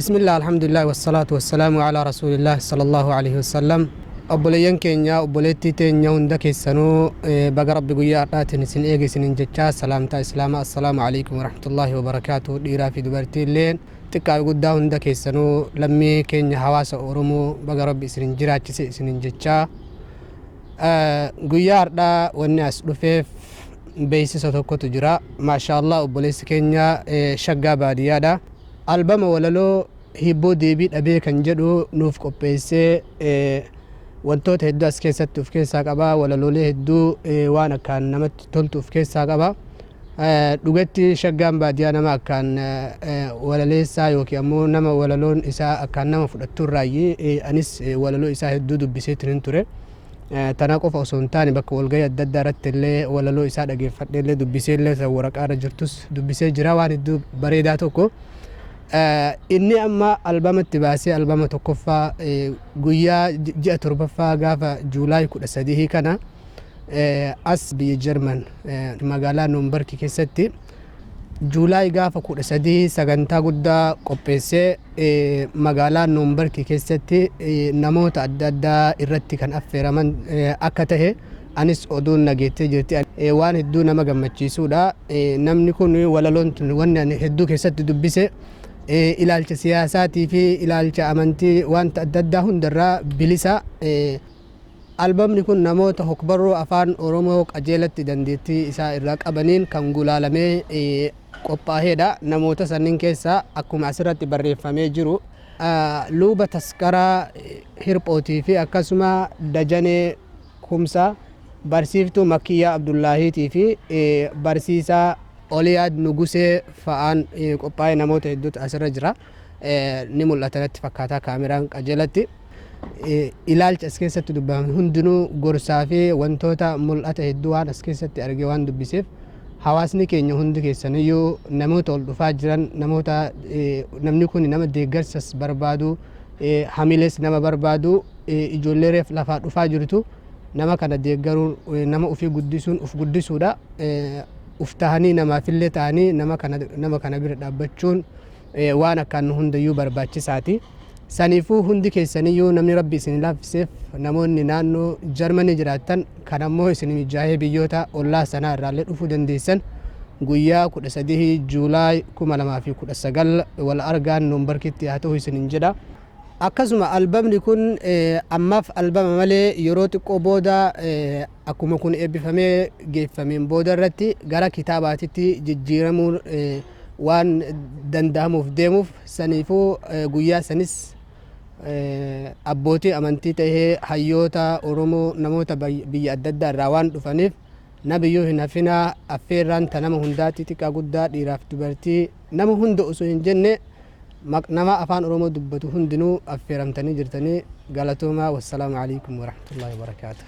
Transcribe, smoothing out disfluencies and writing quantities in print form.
بسم الله الحمد لله والصلاة والسلام على رسول الله صلى الله عليه وسلم. أبوليان كينيا أبوليتي تينيا وندك السنو بقرب بقيا راتن سن إيجي سن جتشا سلامتا إسلاما السلام عليكم ورحمة الله وبركاته ديرا في دبرتي اللين تكا قدا وندك السنو لمي كينيا حواس أورمو بقرب سن جراتي سن جتشا قيا ردا والناس رفيف بيسي ستوكو تجرا ما شاء الله أبوليس كينيا شقا باديادا albama walaloo hibboo deebii dhabee kan jedhu nuuf qopheessee wantoota hedduu as keessatti of keessaa qaba. Walaloolee hedduu waan akkaan namatti toltu of keessaa qaba. Dhugatti shaggaan baadiyaa nama akkaan walaleessaa yookiin ammoo nama walaloon isaa akkaan nama fudhattu irraayyee anis walaloo isaa hedduu dubbisee turin ture. Tana qofa osoo hin taane bakka walgahii adda addaa irratti illee walaloo isaa dhageeffadhee illee dubbisee illee waraqaa irra jirtus dubbisee jira. Waan hedduu bareedaa tokko inni amma albamatti baasee albama tokkoffaa guyyaa ji'a torbaffaa gaafa Juulaay 13 kana as biyya Jarman magaalaa Noombarki keessatti Juulaay gaafa 13 sagantaa guddaa qopheessee magaalaa Noombarki keessatti namoota adda addaa irratti kan affeeraman akka tahe anis oduun nageettee jirti. Waan hedduu nama gammachiisuudha. Namni kun walaloon waan hedduu keessatti dubbise ilaalcha siyaasaatii fi ilaalcha amantii wanta adda addaa hundarraa bilisa. Albamni kun namoota hokbarroo afaan Oromoo qajeelatti dandeettii isaa irraa qabaniin kan gulaalamee qophaa'eedha. Namoota sanniin keessaa akkuma asirratti barreeffamee jiru Luuba Taskaraa Hirphootii fi akkasuma Dajanee Kumsaa, barsiiftuu Makiyyaa Abdullaahiitii fi barsiisaa Oliyaad Nugusee fa'aan qophaa'ee namoota hedduutu asirra jira. Ni mul'atanatti fakkaataa kaameraan qajeelatti. Ilaalcha as keessatti dubbaman hundinuu gorsaa fi wantoota mul'ata hedduu waan as keessatti argee waan dubbiseef hawaasni keenya hundi keessaniyyuu namoota ol dhufaa jiran namoota namni kun nama deeggarsas barbaadu hamilees nama barbaadu ijoollee reef lafaa dhufaa jirtu nama kana deeggaruun nama ofii guddisuun of guddisuudha. Uftahanii namaafillee ta'anii nama kana bira dhaabbachuun waan akkaan hundayyuu barbaachisaati. Saniifuu hundi keessaniyyuu namni rabbi isin laaffiseef namoonni naannoo Jarmanii jiraattan kan ammoo isin mijaahee biyyoota ollaa sanaa irraallee dhufuu dandeessan guyyaa 13 Juulaay 2019 wal argaan Noombarkitti haa ta'u isinin jedha. Akkasuma albamni kun ammaaf albama malee yeroo xiqqoo booda akkuma kun eebbifamee geeffameen booda irratti gara kitaabaatitti jijjiiramuun waan danda'amuuf deemuuf saniifuu guyyaa sanis abbootii amantii tahee hayyoota Oromoo namoota biyya adda addaa irraa waan dhufaniif nabiyyuu hin hafinaa affeerraan ta nama hundaatti xiqqaa guddaa dhiiraaf dubartii nama hunda osoo hin jenne nama afaan Oromoo dubbatu hundinuu affeeramtanii jirtanii galatoomaa. Wassalaamu alaikum warahmatullahi wabarakaatuh.